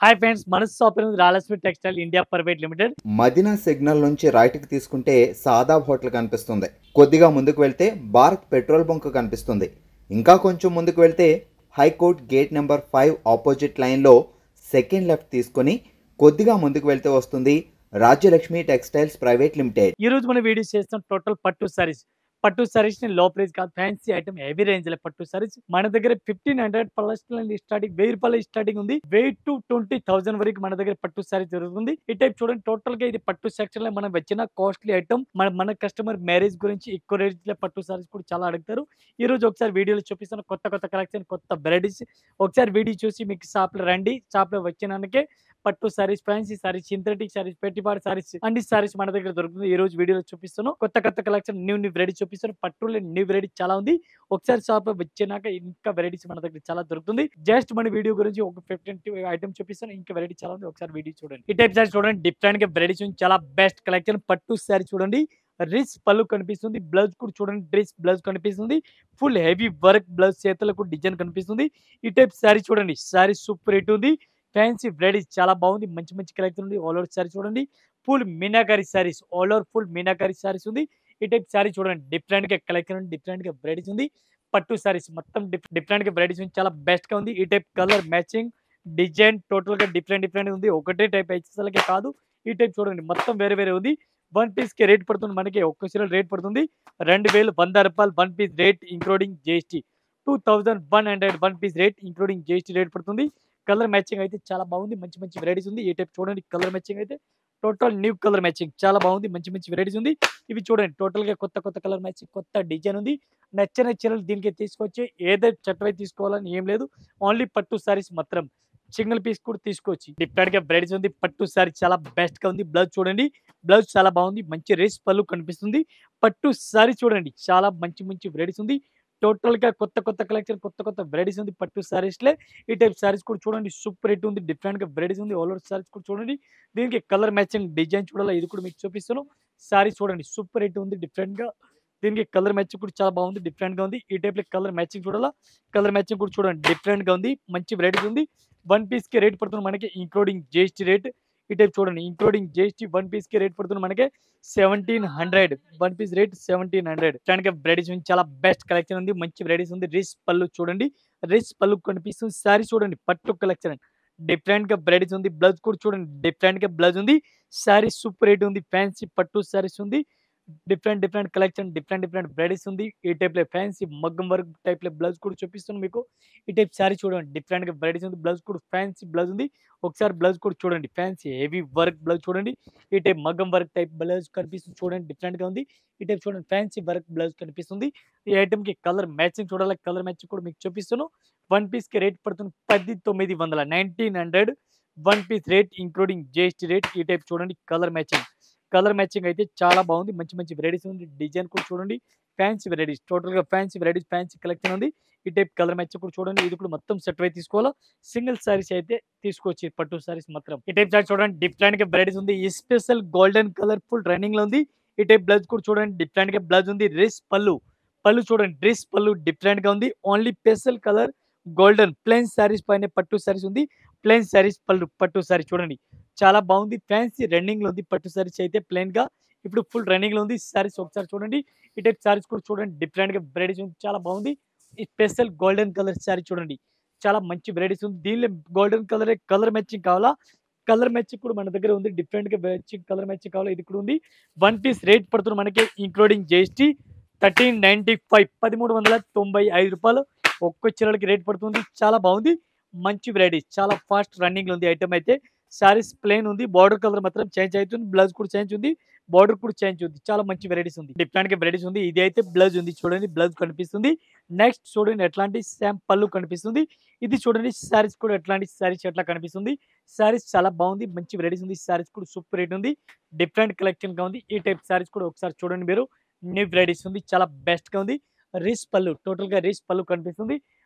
Hi friends, మనసు shopping రాలక్ష్మి textile India private limited. Madina signal నుంచి రైట్కి తీసుకుంటే సాదాబ్ హోటల్ కనిపిస్తుంది. కొద్దిగా ముందుకు వెళ్తే భారత్ పెట్రోల్ బంక్ కనిపిస్తుంది. ఇంకా కొంచెం ముందుకు వెళ్తే హైకోర్ట్ గేట్ నెంబర్ 5 ఆపోజిట్ లైన్లో సెకండ్ లెఫ్ట్ తీసుకొని కొద్దిగా ముందుకు వెళ్తే వస్తుంది రాజ్యలక్ష్మి టెక్స్టైల్స్ ప్రైవేట్ లిమిటెడ్. ఈ రోజు మనం వీడియో చేస్తాం టోటల్ పట్టు సారీస్ ని లో ప్రైస్ కాదు, ఫ్యాన్సీ ఐటమ్ హెవీ రేంజ్ లో పట్టు సారీస్ మన దగ్గర 1500 ప్లస్ స్టార్టింగ్, 1000 రూపాయల స్టార్టింగ్ ఉంది. 1000 to 20,000 వరకు మన దగ్గర పట్టు సారీ జరుగుతుంది. ఈ టైప్ చూడండి, టోటల్ గా ఇది పట్టు సెక్షన్ లో మనం వచ్చిన కాస్ట్లీ ఐటమ్. మన కస్టమర్ మ్యారేజ్ గురించి ఎక్కువ రేంజ్ లో పట్టు సారీస్ కూడా చాలా అడుగుతారు. ఈ రోజు ఒకసారి వీడియోలో చూపిస్తాను కొత్త కలెక్షన్, కొత్త వెరైటీస్. ఒకసారి వీడియో చూసి మీకు షాప్ లో రండి. షాప్ లో వచ్చినాకే పట్టు సారీస్, ఫ్యాన్సీ సారీస్, సింథటిక్ సారీస్, పెట్టిపాడు సారీస్, అన్ని సారీస్ మన దగ్గర దొరుకుతుంది. ఈ రోజు వీడియోలో చూపిస్తాను కొత్త కలెక్షన్, న్యూ వెరైటీ చూపిస్తాను. పట్టులో న్యూ వెరైటీ చాలా ఉంది. ఒకసారి షాప్ లో వచ్చినాక ఇంకా వెరైటీస్ మన దగ్గర చాలా దొరుకుతుంది. జస్ట్ మన వీడియో గురించి ఒక 15 ఐటమ్ చూపిస్తాను. ఇంకా వెరైటీ చాలా ఉంది, ఒకసారి వీడియో చూడండి. ఈ టైప్ సారీ చూడండి, డిఫరెంట్ గా వెరైటీస్ చాలా బెస్ట్ కలెక్షన్. పట్టు సారీ చూడండి, రిచ్ పళ్ళు కనిపిస్తుంది. బ్లౌజ్ కూడా చూడండి, డ్రెస్ బ్లౌజ్ కనిపిస్తుంది. ఫుల్ హెవీ వర్క్ బ్లౌజ్, చేతులకు డిజైన్ కనిపిస్తుంది. ఈ టైప్ సారీ చూడండి, సారీ సూపర్ హిట్ ఉంది. ఫ్యాన్సీ వెరైటీస్ చాలా బాగుంది. మంచి కలెక్షన్ ఉంది. ఆల్ ఓవర్ సారీ చూడండి, full meenakari saris, all over full meenakari saris ఉంది. ఈ టైప్ సారీ చూడండి, డిఫరెంట్ గా కలెక్షన్ ఉంది, డిఫరెంట్ గా వెరైటీస్ ఉంది. పట్టు సారీస్ మొత్తం డిఫరెంట్ గా వెరైటీస్ ఉంది, చాలా బెస్ట్ గా ఉంది. ఈ type colour matching design total గా డిఫరెంట్ ఉంది. ఒకటే టైప్ హెచ్ఎస్ఎల్కే కాదు, ఈ టైప్ చూడండి మొత్తం వేరే ఉంది. వన్ పీస్ కి రేట్ పడుతుంది మనకి, ఒక్క చీర రేట్ పడుతుంది 2100 రూపాయలు. One piece rate including GST 2100 one piece rate including GST rate పడుతుంది. కలర్ మ్యాచింగ్ అయితే చాలా బాగుంది. మంచి వెరైటీస్ ఉంది. ఈ టైప్ చూడండి, కలర్ మ్యాచింగ్ అయితే టోటల్ న్యూ కలర్ మ్యాచింగ్ చాలా బాగుంది. మంచి వెరైటీస్ ఉంది. ఇవి చూడండి, టోటల్ గా కొత్త కలర్ మ్యాచింగ్, కొత్త డిజైన్ ఉంది. నచ్చిన చీరలు దీనికి తీసుకొచ్చి ఏదైతే చట్టవై తీసుకోవాలని ఏం లేదు. ఓన్లీ పట్టు సారీస్ మాత్రం, సింగిల్ పీస్ కూడా తీసుకోవచ్చు. డిఫరెంట్ గా వెరైటీస్ ఉంది. పట్టు సారీ చాలా బెస్ట్ గా ఉంది. బ్లౌజ్ చూడండి, బ్లౌజ్ చాలా బాగుంది. మంచి రేస్ పళ్ళు కనిపిస్తుంది. పట్టు సారీ చూడండి, చాలా మంచి వెరైటీస్ ఉంది. టోటల్ గా కొత్త కలెక్షన్, కొత్త వెరైటీస్ ఉంది పట్టు సారీస్ లే. ఈ టైప్ సారీస్ కూడా చూడండి, సూపర్ హిట్ ఉంది. డిఫరెంట్ గా వెరైటీస్ ఉంది. ఆల్ ఓవర్ సారీస్ కూడా చూడండి, దీనికి కలర్ మ్యాచింగ్ డిజైన్ చూడాలి. ఇది కూడా మీకు చూపిస్తాను. సారీ చూడండి, సూపర్ హిట్ ఉంది. డిఫరెంట్ గా దీనికి కలర్ మ్యాచింగ్ కూడా చాలా బాగుంది, డిఫరెంట్ గా ఉంది. ఈ టైప్ లో కలర్ మ్యాచింగ్ చూడాలా, కలర్ మ్యాచింగ్ కూడా చూడండి, డిఫరెంట్ గా ఉంది. మంచి వెరైటీస్ ఉంది. వన్ పీస్ కి రేట్ పడుతుంది మనకి ఇంక్లూడింగ్ జిఎస్టీ రేట్. ఈ టైప్ చూడండి, ఇంక్లూడింగ్ జిఎస్టీ వన్ పీస్ కి రేట్ పడుతుంది మనకి 1700. One piece rate 1700. వెరైటీస్ చాలా బెస్ట్ కలెక్షన్ ఉంది. మంచి వెరైటీస్ ఉంది. రిచ్ పళ్ళు చూడండి, రిచ్ పళ్ళు కనిపిస్తుంది. సారీ చూడండి, పట్టు కలెక్షన్ డిఫరెంట్ గా వెరైటీస్ ఉంది. బ్లౌజ్ కూడా చూడండి, డిఫరెంట్ గా బ్లౌజ్ ఉంది. సారీ సూపర్ హిట్ ఉంది. ఫ్యాన్సీ పట్టు సారీస్ ఉంది. డిఫరెంట్ కలెక్షన్, డిఫరెంట్ వెరైటీస్ ఉంది. ఈ టైప్ లో ఫ్యాన్సీ మగ్గం వర్క్ టైప్ లో బ్లౌజ్ కూడా చూపిస్తున్నాను మీకు. ఈ టైప్ సారీ చూడండి, డిఫరెంట్ గా వెరైటీస్ ఉంది. బ్లౌజ్ కూడా ఫ్యాన్సీ బ్లౌజ్ ఉంది. ఒకసారి బ్లౌజ్ కూడా చూడండి, ఫ్యాన్సీ హెవీ వర్క్ బ్లౌజ్ చూడండి. ఈ టైప్ మగ్గం వర్క్ టైప్ బ్లౌజ్ కనిపిస్తుంది చూడండి, డిఫరెంట్ గా ఉంది. ఈ టైప్ చూడండి, ఫ్యాన్సీ వర్క్ బ్లౌజ్ కనిపిస్తుంది. ఈ ఐటమ్ కి కలర్ మ్యాచింగ్ చూడాలి, కలర్ మ్యాచింగ్ కూడా మీకు చూపిస్తాను. వన్ పీస్ కి రేట్ పడుతుంది 1900 one piece rate including GST rate. ఈ టైప్ చూడండి, కలర్ మ్యాచింగ్ అయితే చాలా బాగుంది. మంచి వెరైటీస్ ఉంది. డిజైన్ కూడా చూడండి, ఫ్యాన్సీ వెరైటీస్, టోటల్ గా ఫ్యాన్సీ వెరైటీస్, ఫ్యాన్సీ కలెక్షన్ ఉంది. ఈ టైప్ కలర్ మ్యాచింగ్ కూడా చూడండి. ఇది కూడా మొత్తం సెట్ అయి తీసుకోవాలా. సింగిల్ సారీస్ అయితే తీసుకోవచ్చు, పట్టు సారీస్ మాత్రం. ఈ టైప్ సారీ చూడండి, డిఫరెంట్ గా వెరైటీస్ ఉంది. ఈ special golden colour full running లో ఉంది. ఈ టైప్ బ్లౌజ్ కూడా చూడండి, డిఫరెంట్ గా బ్లౌజ్ ఉంది. డ్రెస్ పళ్ళు చూడండి, డ్రెస్ పళ్ళు డిఫరెంట్ గా ఉంది. Only special colour golden plain saris పైన పట్టు సారీస్ ఉంది. ప్లెయిన్ సారీస్ పట్టు సారీ చూడండి, చాలా బాగుంది. ఫ్యాన్సీ రన్నింగ్ లో ఉంది. పట్టు సారీస్ అయితే ప్లెయిన్ గా ఇప్పుడు ఫుల్ రన్నింగ్ లో ఉంది. సారీస్ ఒకసారి చూడండి. ఈ టైప్ సారీస్ కూడా చూడండి, డిఫరెంట్ గా వెరైటీస్ ఉంది, చాలా బాగుంది. ఈ స్పెషల్ గోల్డెన్ కలర్ సారీ చూడండి, చాలా మంచి వెరైటీస్ ఉంది. దీనిలో గోల్డెన్ కలర్ మ్యాచింగ్ కావాలా, కలర్ మ్యాచింగ్ కూడా మన దగ్గర ఉంది. డిఫరెంట్ గా మ్యాచింగ్ కలర్ మ్యాచింగ్ కావాలా, ఇది కూడా ఉంది. వన్ పీస్ రేట్ పడుతుంది మనకి ఇంక్లూడింగ్ జిఎస్టీ 1395 1395 రూపాయలు. ఒక్క చీరలకి రేట్ పడుతుంది. చాలా బాగుంది. మంచి వెరైటీస్, చాలా ఫాస్ట్ రన్నింగ్ లో ఉంది ఐటమ్ అయితే. సారీస్ ప్లెయిన్ ఉంది. బార్డర్ కలర్ మాత్రం చేంజ్ అవుతుంది. బ్లౌజ్ కూడా చేంజ్ ఉంది. బార్డర్ కూడా చేంజ్ ఉంది. చాలా మంచి వెరైటీస్ ఉంది. డిఫరెంట్ గా వెరైటీస్ ఉంది. ఇది అయితే బ్లౌజ్ ఉంది చూడండి, బ్లౌజ్ కనిపిస్తుంది. నెక్స్ట్ చూడండి, ఎట్లాంటి శామ్ పళ్ళు కనిపిస్తుంది. ఇది చూడండి, సారీస్ కూడా ఎట్లాంటి సారీస్ ఎట్లా కనిపిస్తుంది. సారీస్ చాలా బాగుంది. మంచి వెరైటీస్ ఉంది. సారీస్ కూడా సూపర్ రేట్ ఉంది. డిఫరెంట్ కలెక్షన్ గా ఉంది. ఈ టైప్ సారీస్ కూడా ఒకసారి చూడండి మీరు. న్యూ వెరైటీస్ ఉంది, చాలా బెస్ట్ గా ఉంది. రిచ్ పళ్ళు, టోటల్ గా రిచ్ పళ్ళు కనిపిస్తుంది.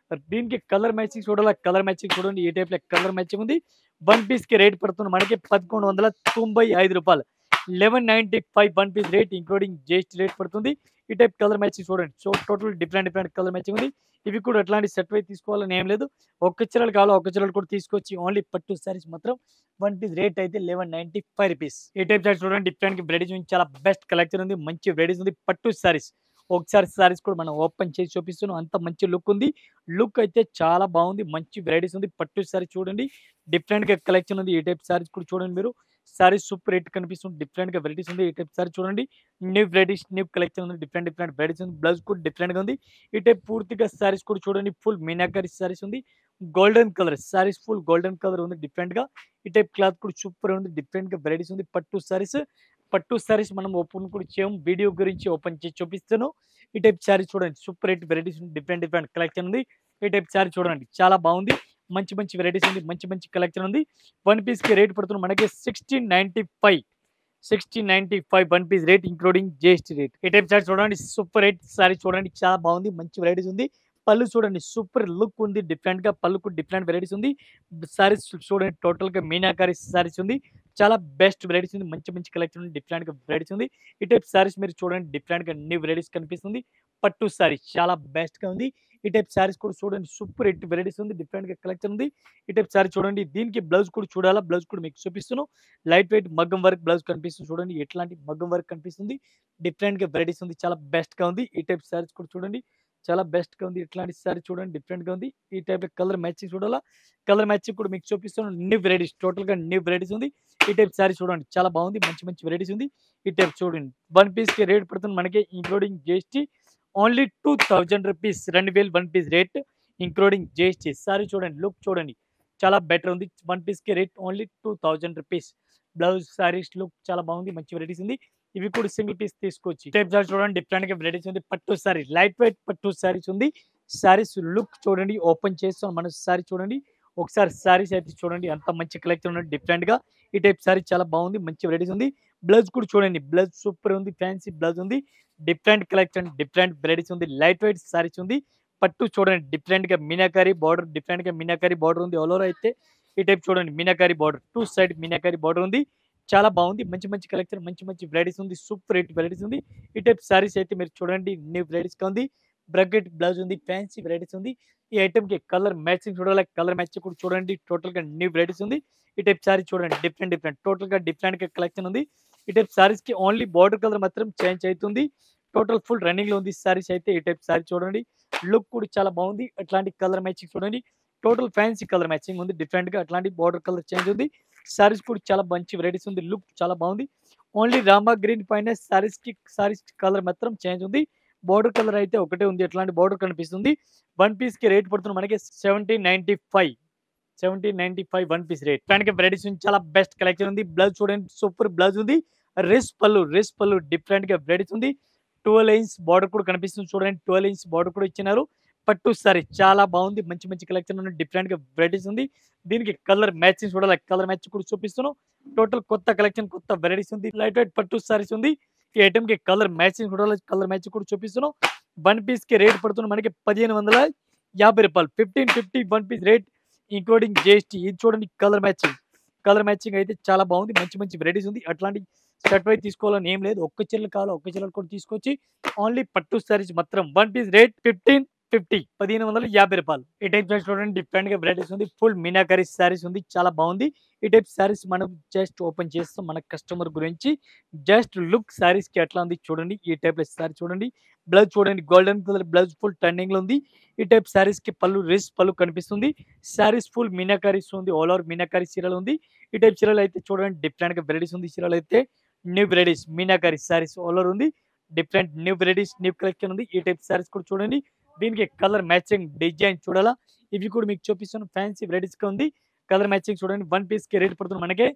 దీనికి కలర్ మ్యాచింగ్ చూడాలి, కలర్ మ్యాచింగ్ చూడండి. ఈ టైప్ లో కలర్ మ్యాచింగ్ ఉంది. వన్ పీస్ కి రేట్ పడుతుంది మనకి 1195 రూపాయలు. 1195 one piece rate including GST rate పడుతుంది. ఈ టైప్ కలర్ మ్యాచింగ్ చూడండి. So total different colour matching ఉంది. ఇవి కూడా ఎట్లాంటి సెట్ వైజ్ తీసుకోవాలని ఏం లేదు. ఒక్క చీరలు కావాలో ఒక్క చీరలు కూడా తీసుకొచ్చి ఓన్లీ పట్టు సారీస్ మాత్రం వన్ పీస్ రేట్ అయితే 1195 రూపీస్. ఈ టైప్ సారీస్ చూడండి. డిఫరెంట్ వెరైటీస్ ఉంది. చాలా బెస్ట్ కలెక్షన్ ఉంది. మంచి వెరైటీస్ ఉంది. పట్టు సారీస్ ఒకసారి సారీస్ కూడా మనం ఓపెన్ చేసి చూపిస్తున్నాం. అంత మంచి లుక్ ఉంది. లుక్ అయితే చాలా బాగుంది. మంచి వెరైటీస్ ఉంది. పట్టు సారీ చూడండి. డిఫరెంట్గా కలెక్షన్ ఉంది. ఈ టైప్ సారీస్ కూడా చూడండి మీరు. సారీస్ సూపర్ రేట్ కనిపిస్తుంది. డిఫరెంట్గా వెరైటీస్ ఉంది. ఈ టైప్ సారీ చూడండి. న్యూ వెరైటీస్ న్యూ కలెక్షన్ ఉంది. డిఫరెంట్ వెరైటీస్ ఉంది. బ్లౌజ్ కూడా డిఫరెంట్గా ఉంది. ఈ టైప్ పూర్తిగా సారీస్ కూడా చూడండి. ఫుల్ మీనాకరీ సారీస్ ఉంది. Golden colour saris full golden colour ఉంది. డిఫరెంట్గా ఈ టైప్ క్లాత్ కూడా సూపర్ ఉంది. డిఫరెంట్గా వెరైటీస్ ఉంది. పట్టు సారీస్ మనం ఓపెన్ కూడా చేయం. వీడియో గురించి ఓపెన్ చేసి చూపిస్తాను. ఈ టైప్ సారీ చూడండి. సూపర్ రేట్ వెరైటీస్ ఉంది. డిఫరెంట్ కలెక్షన్ ఉంది. ఈ టైప్ సారీ చూడండి. చాలా బాగుంది. మంచి వెరైటీస్ ఉంది. మంచి కలెక్షన్ ఉంది. వన్ పీస్కి రేట్ పడుతుంది మనకి 1695 one piece rate including GST rate. ఈ టైప్ సారీ చూడండి. సూపర్ రేట్ సారీ చూడండి. చాలా బాగుంది. మంచి వెరైటీస్ ఉంది. పళ్ళు చూడండి. సూపర్ లుక్ ఉంది. డిఫరెంట్గా పళ్ళుకు డిఫరెంట్ వెరైటీస్ ఉంది. సారీస్ చూడండి. టోటల్గా మీనాకారీ సారీస్ ఉంది. చాలా బెస్ట్ వెరైటీస్ ఉంది. మంచి కలెక్షన్ ఉంది. డిఫరెంట్గా వెరైటీస్ ఉంది. ఈ టైప్ సారీస్ మీరు చూడండి. డిఫరెంట్గా న్యూ వెరైటీస్ కనిపిస్తుంది. పట్టు సారీ చాలా బెస్ట్గా ఉంది. ఈ టైప్ సారీస్ కూడా చూడండి. సూపర్ హిట్ వెరైటీస్ ఉంది. డిఫరెంట్గా కలెక్షన్ ఉంది. ఈ టైప్ సారీ చూడండి. దీనికి బ్లౌజ్ కూడా చూడాలా. బ్లౌజ్ కూడా మీకు చూపిస్తున్నాను. లైట్ వెయిట్ మగ్గం వర్క్ బ్లౌజ్ కనిపిస్తుంది. చూడండి ఎట్లాంటి మగ్గం వర్క్ కనిపిస్తుంది. డిఫరెంట్గా వెరైటీస్ ఉంది. చాలా బెస్ట్గా ఉంది. ఈ టైప్ సారీస్ కూడా చూడండి. చాలా బెస్ట్గా ఉంది. ఇట్లాంటి సారీ చూడండి. డిఫరెంట్గా ఉంది. ఈ టైప్ కలర్ మ్యాచింగ్ చూడాలా. కలర్ మ్యాచింగ్ కూడా మీకు చూపిస్తున్నాను. న్యూ వెరైటీస్ టోటల్గా న్యూ వెరైటీస్ ఉంది. ఈ టైప్ సారీ చూడండి. చాలా బాగుంది. మంచి వెరైటీస్ ఉంది. ఈ టైప్ చూడండి. వన్ పీస్కి రేట్ పడుతుంది మనకి including GST only 2000 rupees. 2000 one piece rate including GST. Sari చూడండి. లుక్ చూడండి. చాలా బెటర్ ఉంది. వన్ పీస్కి rate only 2000 rupees. Blouse saris look చాలా బాగుంది. మంచి వెరైటీస్ ఉంది. ఇవి కూడా సింగిల్ పీస్ తీసుకోవచ్చు. టైప్ సారీ చూడండి. డిఫరెంట్గా వెరైటీస్ ఉంది. పట్టు సారీ లైట్ వెయిట్ పట్టు సారీస్ ఉంది. సారీస్ లుక్ చూడండి. ఓపెన్ చేస్తాం మన సారీ చూడండి. ఒకసారి సారీస్ అయితే చూడండి. అంత మంచి కలెక్షన్ ఉంది. డిఫరెంట్గా ఈ టైప్ సారీ చాలా బాగుంది. మంచి వెరైటీస్ ఉంది. బ్లౌజ్ కూడా చూడండి. బ్లౌజ్ సూపర్ ఉంది. ఫ్యాన్సీ బ్లౌజ్ ఉంది. డిఫరెంట్ కలెక్షన్ డిఫరెంట్ వెరైటీస్ ఉంది. లైట్ వెయిట్ సారీస్ ఉంది. పట్టు చూడండి. డిఫరెంట్గా మీనాకారీ బార్డర్ డిఫరెంట్గా మీనాకారీ బార్డర్ ఉంది. ఆల్ ఓవర్ అయితే ఈ టైప్ చూడండి. Meenakari border two side meenakari border ఉంది. చాలా బాగుంది. మంచి కలెక్షన్ మంచి వెరైటీస్ ఉంది. సూపర్ రేట్ వెరైటీస్ ఉంది. ఈ టైప్ సారీస్ అయితే మీరు చూడండి. న్యూ వెరైటీస్గా ఉంది. బ్రకెట్ బ్లౌజ్ ఉంది. ఫ్యాన్సీ వెరైటీస్ ఉంది. ఈ ఐటమ్కి కలర్ మ్యాచింగ్ చూడాలి. కలర్ మ్యాచింగ్ కూడా చూడండి. టోటల్గా న్యూ వెరైటీస్ ఉంది. ఈ టైప్ సారీ చూడండి. డిఫరెంట్ టోటల్గా డిఫరెంట్గా కలెక్షన్ ఉంది. ఈ టైప్ సారీస్కి ఓన్లీ బార్డర్ కలర్ మాత్రం చేంజ్ అవుతుంది. టోటల్ ఫుల్ రన్నింగ్లో ఉంది సారీస్ అయితే. ఈ టైప్ సారీ చూడండి. లుక్ కూడా చాలా బాగుంది. అట్లాంటి కలర్ మ్యాచింగ్ చూడండి. టోటల్ ఫ్యాన్సీ కలర్ మ్యాచింగ్ ఉంది. డిఫరెంట్గా అట్లాంటి బార్డర్ కలర్ చేంజ్ ఉంది. సారీస్ కూడా చాలా మంచి వెరైటీస్ ఉంది. లుక్ చాలా బాగుంది. ఓన్లీ రామా గ్రీన్ పైన సారీస్ కలర్ మాత్రం చేంజ్ ఉంది. బార్డర్ కలర్ అయితే ఒకటే ఉంది. ఎట్లాంటి బార్డర్ కనిపిస్తుంది. వన్ పీస్కి రేట్ పడుతుంది మనకి 1795 వన్ పీస్ రేట్. దానికి వెరైటీస్ చాలా బెస్ట్ కలెక్షన్ ఉంది. బ్లౌజ్ చూడండి. సూపర్ బ్లౌజ్ ఉంది. రేస్ పళ్ళు డిఫరెంట్గా వెరైటీస్ ఉంది. 12 ఇంచ్ బార్డర్ కూడా కనిపిస్తుంది. చూడండి 12 ఇంచ్ బార్డర్ కూడా ఇచ్చినారు. పట్టు సారీ చాలా బాగుంది. మంచి కలెక్షన్ ఉంది. డిఫరెంట్గా వెరైటీస్ ఉంది. దీనికి కలర్ మ్యాచింగ్ చూడాలి. కలర్ మ్యాచింగ్ కూడా చూపిస్తున్నాను. టోటల్ కొత్త కలెక్షన్ కొత్త వెరైటీస్ ఉంది. లైట్ వెయిట్ పట్టు సారీస్ ఉంది. ఈ ఐటమ్కి కలర్ మ్యాచింగ్ చూడాలి. కలర్ మ్యాచింగ్ కూడా చూపిస్తున్నాం. వన్ పీస్కి రేట్ పడుతుంది మనకి 1550 రూపాయలు. 1550 one piece rate including GST. ఇది చూడండి కలర్ మ్యాచింగ్ అయితే చాలా బాగుంది. మంచి వెరైటీస్ ఉంది. అట్లాంటి షర్ట్ వైజ్ తీసుకోవాలని ఏం లేదు. ఒక్క చీరలు కావాలో ఒక్క చీరలు కూడా తీసుకొచ్చి ఓన్లీ పట్టు సారీస్ మాత్రం వన్ పీస్ రేట్ 1550 రూపాయలు. ఈ టైప్ చూడండి. డిఫరెంట్గా వెరైటీస్ ఉంది. ఫుల్ మీనాకరీ సారీస్ ఉంది. చాలా బాగుంది. ఈ టైప్ సారీస్ మనం జస్ట్ ఓపెన్ చేస్తాం మన కస్టమర్ గురించి. జస్ట్ లుక్ సారీస్కి ఎట్లా ఉంది చూడండి. ఈ టైప్ సారీ చూడండి. బ్లౌజ్ చూడండి. గోల్డెన్ కలర్ బ్లౌజ్ ఫుల్ టర్నింగ్లో ఉంది. ఈ టైప్ సారీస్కి పళ్ళు కనిపిస్తుంది. సారీస్ ఫుల్ మీనాకరీస్ ఉంది. ఆల్ ఓవర్ మీనాకరీ చీరలు ఉంది. ఈ టైప్ చీరలు అయితే చూడండి. డిఫరెంట్గా వెరైటీస్ ఉంది. చీరలు అయితే new varieties Meenakari saris all over ఉంది. Different new varieties new collection ఉంది. ఈ టైప్ సారీస్ కూడా చూడండి. దీనికి కలర్ మ్యాచింగ్ డిజైన్ చూడాలా. ఇవి కూడా మీకు చూపిస్తాను. ఫ్యాన్సీ వెరైటీస్గా ఉంది. కలర్ మ్యాచింగ్ చూడండి. వన్ పీస్కి రేట్ పడుతుంది మనకి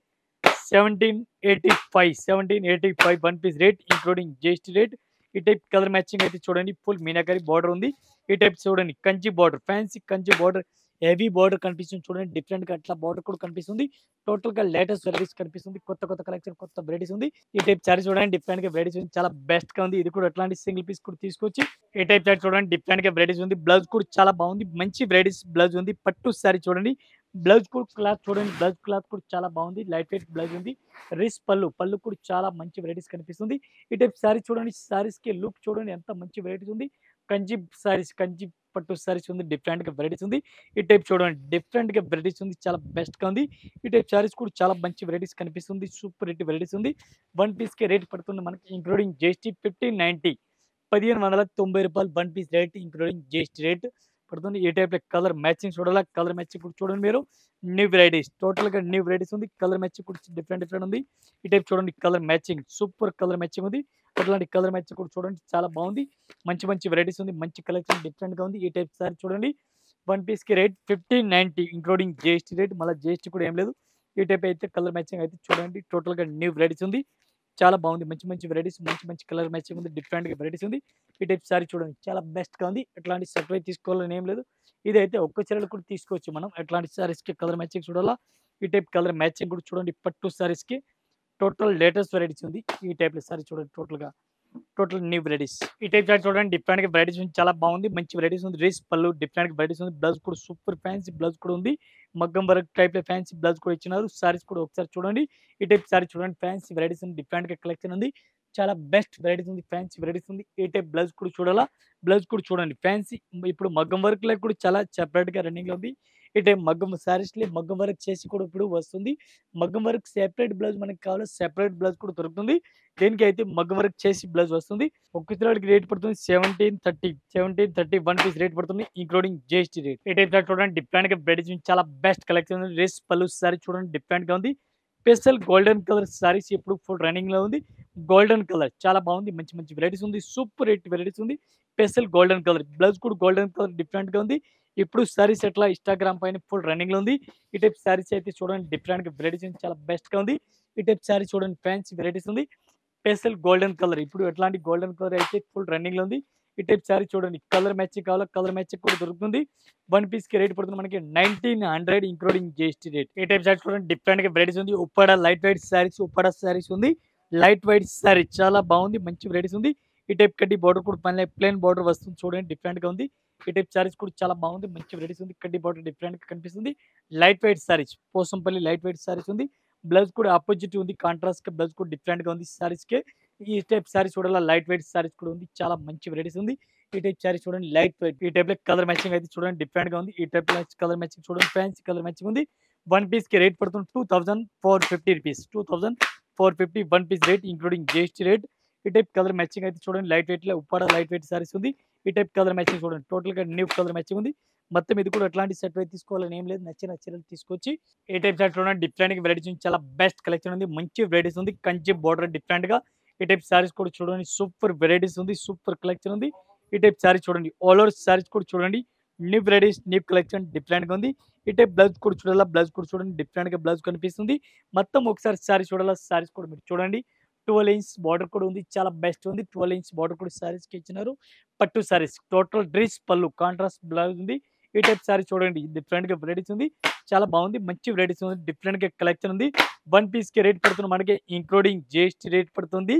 1785 one piece rate including GST rate. ఈ టైప్ కలర్ మ్యాచింగ్ అయితే చూడండి. ఫుల్ మీనాకరీ బార్డర్ ఉంది. ఈ టైప్ చూడండి. Kanchi border fancy Kanchi border heavy border కనిపిస్తుంది. చూడండి డిఫరెంట్గా అట్లా బార్డర్ కూడా కనిపిస్తుంది. టోటల్గా లేటెస్ట్ వెరైటీస్ కనిపిస్తుంది. కొత్త కలెక్షన్ కొత్త వెరైటీస్ ఉంది. ఈ టైప్ సారీ చూడండి. డిఫరెంట్గా వెరైటీస్ ఉంది. చాలా బెస్ట్గా ఉంది. ఇది కూడా అట్లాంటి సింగిల్ పీస్ కూడా తీసుకొచ్చి ఈ టైప్ సారీ చూడండి. డిఫరెంట్గా వెరైటీస్ ఉంది. బ్లౌజ్ కూడా చాలా బాగుంది. మంచి వెరైటీస్ బ్లౌజ్ ఉంది. పట్టు సారీ చూడండి. బ్లౌజ్ కూడా క్లాత్ చూడండి, బ్లౌజ్ క్లాత్ కూడా చాలా బాగుంది, లైట్ వెయిట్ బ్లౌజ్ ఉంది. రిస్ పళ్ళు కూడా చాలా మంచి వెరైటీస్ కనిపిస్తుంది. ఈ టైప్ శారీ చూడండి, శారీస్కి లుక్ చూడండి ఎంత మంచి వెరైటీస్ ఉంది. కంచి శారీస్, కంచి పట్టు శారీస్ ఉంది, డిఫరెంట్గా వెరైటీస్ ఉంది. ఈ టైప్ చూడండి డిఫరెంట్గా వెరైటీస్ ఉంది, చాలా బెస్ట్గా ఉంది. ఈ టైప్ శారీస్ కూడా చాలా మంచి వెరైటీస్ కనిపిస్తుంది, సూపర్ హిట్ వెరైటీస్ ఉంది. వన్ పీస్కి రేట్ పడుతుంది మనకి ఇంక్లూడింగ్ జిఎస్టీ 1590, 1590 రూపాయలు one piece rate including GST rate పడుతుంది. ఈ టైప్ కలర్ మ్యాచింగ్ చూడాలా, కలర్ మ్యాచింగ్ కూడా చూడండి మీరు. న్యూ వెరైటీస్, టోటల్గా న్యూ వెరైటీస్ ఉంది. కలర్ మ్యాచింగ్ కూడా డిఫరెంట్ ఉంది. ఈ టైప్ చూడండి colour matching, super colour matching ఉంది. అట్లాంటి కలర్ మ్యాచింగ్ కూడా చూడండి చాలా బాగుంది. మంచి వెరైటీస్ ఉంది, మంచి కలెక్షన్ డిఫరెంట్గా ఉంది. ఈ టైప్ సారీ చూడండి, వన్ పీస్కి రేట్ 1590 ఇంక్లూడింగ్ జిఎస్టీ రేట్, మళ్ళీ జిఎస్టీ కూడా ఏం లేదు. ఈ టైప్ అయితే కలర్ మ్యాచింగ్ అయితే చూడండి, టోటల్గా న్యూ వెరైటీస్ ఉంది, చాలా బాగుంది. మంచి వెరైటీస్, మంచి కలర్ మ్యాచింగ్ ఉంది, డిఫరెంట్గా వెరైటీస్ ఉంది. ఈ టైప్ సారీ చూడండి చాలా బెస్ట్గా ఉంది. ఎట్లాంటి సర్ప్రైజ్ తీసుకోవాలని ఏం లేదు. ఇదైతే ఒక్క చీరలు కూడా తీసుకోవచ్చు మనం. ఎట్లాంటి సారీస్కి కలర్ మ్యాచింగ్ చూడాలా. ఈ టైప్ కలర్ మ్యాచింగ్ కూడా చూడండి. పట్టు సారీస్కి టోటల్ లేటెస్ట్ వెరైటీస్ ఉంది. ఈ టైప్లో సారీ చూడండి, టోటల్ న్యూ వెరైటీస్. ఈ టైప్ సారీ చూడండి డిఫరెంట్గా వెరైటీస్ ఉంది, చాలా బాగుంది. మంచి వెరైటీస్ ఉంది. రేస్ పళ్ళు డిఫరెంట్గా వెరైటీస్ ఉంది. బ్లౌజ్ కూడా సూపర్ ఫ్యాన్సీ బ్లౌజ్ కూడా ఉంది. మగ్గం వర్క్ టైప్లో ఫ్యాన్సీ బ్లౌజ్ కూడా ఇచ్చినారు. సారీస్ కూడా ఒకసారి చూడండి. ఈ టైప్ సారీ చూడండి, ఫ్యాన్సీ వెరైటీస్ ఉంది, డిఫరెంట్గా కలెక్షన్ ఉంది, చాలా బెస్ట్ వెరైటీస్ ఉంది, ఫ్యాన్సీ వెరైటీస్ ఉంది. ఈ టైప్ బ్లౌజ్ కూడా చూడాలా, బ్లౌజ్ కూడా చూడండి ఫ్యాన్సీ. ఇప్పుడు మగ్గం వర్క్లో కూడా చాలా సెపరేట్గా రన్నింగ్లో ఉంది. ఈ టైప్ మగ్గం శారీస్లో మగ్గం వర్క్ చేసి కూడా ఇప్పుడు వస్తుంది. మగ్గం వర్క్ సెపరేట్ బ్లౌజ్ మనకి కావాలి, సెపరేట్ బ్లౌజ్ కూడా దొరుకుతుంది. దేనికి అయితే మగ్గం వర్క్ చేసి బ్లౌజ్ వస్తుంది. ఒక్క చిరాడికి రేట్ పడుతుంది 1730 వన్ పీస్ రేట్ పడుతుంది ఇంక్లూడింగ్ జిఎస్టీ రేట్. ఈ టైప్ చూడండి డిఫరెంట్గా వెరైటీస్, చాలా బెస్ట్ కలెక్షన్ ఉంది. రేస్ పళ్ళు సారీ చూడండి డిఫరెంట్గా ఉంది. స్పెషల్ గోల్డెన్ కలర్ సారీస్ ఇప్పుడు ఫుల్ రన్నింగ్ లో ఉంది. గోల్డెన్ కలర్ చాలా బాగుంది, మంచి వెరైటీస్ ఉంది, సూపర్ హిట్ వెరైటీస్ ఉంది. స్పెషల్ గోల్డెన్ కలర్ బ్లౌజ్ కూడా గోల్డెన్ కలర్ డిఫరెంట్ గా ఉంది. ఇప్పుడు సారీస్ ఎట్లా ఇన్స్టాగ్రామ్ పైన ఫుల్ రన్నింగ్ లో ఉంది. ఈ టైప్ సారీస్ అయితే చూడండి డిఫరెంట్ గా వెరైటీస్ ఉంది, చాలా బెస్ట్ గా ఉంది. ఈ టైప్ సారీ చూడండి ఫ్యాన్సీ వెరైటీస్ ఉంది. స్పెషల్ గోల్డెన్ కలర్ ఇప్పుడు ఎట్లాంటి గోల్డెన్ కలర్ అయితే ఫుల్ రన్నింగ్ లో ఉంది. ఈ టైప్ సారీ చూడండి, కలర్ మ్యాచింగ్ కావాలా, కలర్ మ్యాచింగ్ కూడా దొరుకుతుంది. వన్ పీస్ కి రేట్ పడుతుంది మనకి 1900 ఇంక్లూడింగ్ జిఎస్టీ రేట్. ఈ టైప్ సారీ చూడండి డిఫరెంట్ గా వెరైటీస్ ఉంది. ఉప్పాడ లైట్ వెయిట్ సారీస్, ఉప్పాడ సారీస్ ఉంది. లైట్ వెయిట్ సారీ చాలా బాగుంది, మంచి వెరైటీస్ ఉంది. ఈ టైప్ కడ్డీ బార్డర్ కూడా పని ప్లేన్ బార్డర్ వస్తుంది చూడండి, డిఫరెంట్ గా ఉంది. ఈ టైప్ సారీస్ కూడా చాలా బాగుంది, మంచి వెరైటీస్ ఉంది. కడ్డీ బార్డర్ డిఫరెంట్ గా కనిపిస్తుంది. Light weight saris, Pochampally light weight saris ఉంది. బ్లౌజ్ కూడా ఆపోజిట్ ఉంది, కాంట్రాస్ట్ గా బ్లౌజ్ కూడా డిఫరెంట్ గా ఉంది సారీస్ కి. ఈ టైప్ సారీస్ చూడాలి, లైట్ వెయిట్ సారీస్ కూడా ఉంది, చాలా మంచి వెరైటీస్ ఉంది. ఈ టైప్ సారీ చూడండి లైట్ వెయిట్. ఈ టైప్ లో కలర్ మ్యాచింగ్ అయితే చూడండి డిఫరెంట్ గా ఉంది. ఈ టైప్ లో కలర్ మ్యాచింగ్ చూడండి, ఫ్యాన్సీ కలర్ మ్యాచింగ్ ఉంది. వన్ పీస్ కి రేట్ పడుతుంది 2450 rupees. 2450 one piece rate including GST rate. ఈ టైప్ కలర్ మ్యాచింగ్ అయితే చూడండి లైట్ వెయిట్ లో ఉప్పాడ లైట్ వెయిట్ సారీస్ ఉంది. ఈ టైప్ కలర్ మ్యాచింగ్ చూడండి, టోటల్ గా న్యూ కలర్ మ్యాచింగ్ ఉంది. మొత్తం ఇది కూడా ఎట్లాంటి సెట్ అయితే తీసుకోవాలని ఏం లేదు, నచ్చిన చీరలు తీసుకొచ్చి. ఈ టైప్ సెట్ చూడండి డిఫరెంట్ గా వెరైటీస్ ఉంది, చాలా బెస్ట్ కలెక్షన్ ఉంది, మంచి వెరైటీస్ ఉంది. కంచి బోర్డర్ డిఫరెంట్ గా. ఈ టైప్ సారీస్ కూడా చూడండి, సూపర్ వెరైటీస్ ఉంది, సూపర్ కలెక్షన్ ఉంది. ఈ టైప్ సారీస్ చూడండి, ఆల్ ఓవర్ సారీస్ కూడా చూడండి, new varieties, new collection different గా ఉంది. ఈ టైప్ బ్లౌజ్ కూడా చూడాలా, బ్లౌజ్ కూడా చూడండి డిఫరెంట్ గా బ్లౌజ్ కనిపిస్తుంది. మొత్తం ఒకసారి సారీస్ చూడాలా, సారీస్ కూడా మీరు చూడండి. 12 ఇంచ్ బార్డర్ కూడా ఉంది, చాలా బెస్ట్ ఉంది. 12 ఇంచ్ బార్డర్ కూడా సారీస్ కి ఇచ్చినారు. పట్టు సారీస్ టోటల్ డ్రెస్ పళ్ళు కాంట్రాస్ట్ బ్లౌజ్ ఉంది. ఈ టైప్ సారీ చూడండి డిఫరెంట్ గా వెరైటీస్ ఉంది, చాలా బాగుంది, మంచి వెరైటీస్ ఉంది, డిఫరెంట్ గా కలెక్షన్ ఉంది. వన్ పీస్ కి రేట్ పడుతుంది మనకి ఇంక్లూడింగ్ జిఎస్టీ రేట్ పడుతుంది.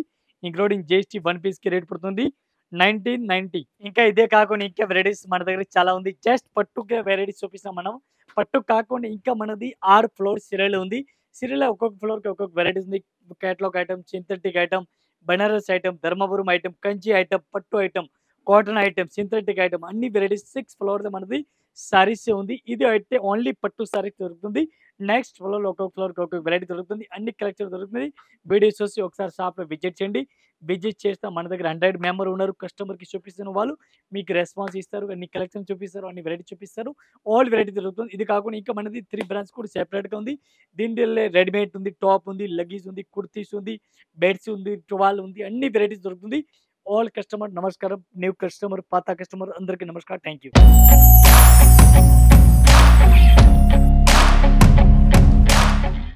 ఇంక్లూడింగ్ జిఎస్టీ వన్ పీస్ కి రేట్ పడుతుంది 1990. ఇంకా ఇదే కాకుండా ఇంకా వెరైటీస్ మన దగ్గర చాలా ఉంది. జస్ట్ పట్టుకే వెరైటీస్ చూపిస్తాం మనం. పట్టు కాకుండా ఇంకా మనది 6 ఫ్లోర్ సిరియల్ ఉంది. సిరియల్ ఒక్కొక్క ఫ్లోర్ కి ఒక్కొక్క వెరైటీస్ ఉంది. Catalogue item, synthetic item, Banaras item, Dharmapuram item, Kanchi item, పట్టు item, cotton item, synthetic item, అన్ని వెరైటీస్ 6 ఫ్లోర్ మనది సారీస్ ఉంది. ఇది అయితే ఓన్లీ పట్టు సారీస్ దొరుకుతుంది. నెక్స్ట్ ఫ్లోర్ ఒక్కొక్క ఫ్లోర్ కి ఒక్కొక్క వెరైటీ దొరుకుతుంది, అన్ని కలెక్షన్ దొరుకుతుంది. వీడియోస్ చూసి ఒకసారి షాప్ లో విజిట్ చేయండి. విజిట్ చేస్తే మన దగ్గర 100 మెంబర్ ఉన్నారు. కస్టమర్ కి చూపిస్తున్న వాళ్ళు మీకు రెస్పాన్స్ ఇస్తారు, అన్ని కలెక్షన్ చూపిస్తారు, అన్ని వెరైటీ చూపిస్తారు. ఆల్ వెరైటీ దొరుకుతుంది. ఇది కాకుండా ఇంకా మనది 3 బ్రాండ్స్ కూడా సెపరేట్ గా ఉంది. దీంట్లో రెడీమేడ్ ఉంది, టాప్ ఉంది, లగీజ్ ఉంది, కుర్తీస్ ఉంది, బెడ్స్ ఉంది, టువాల్ ఉంది, అన్ని వెరైటీస్ దొరుకుతుంది. ఆల్ కస్టమర్ నమస్కారం, న్యూ కస్టమర్, పాత కస్టమర్ అందరికీ నమస్కారం. Thank you.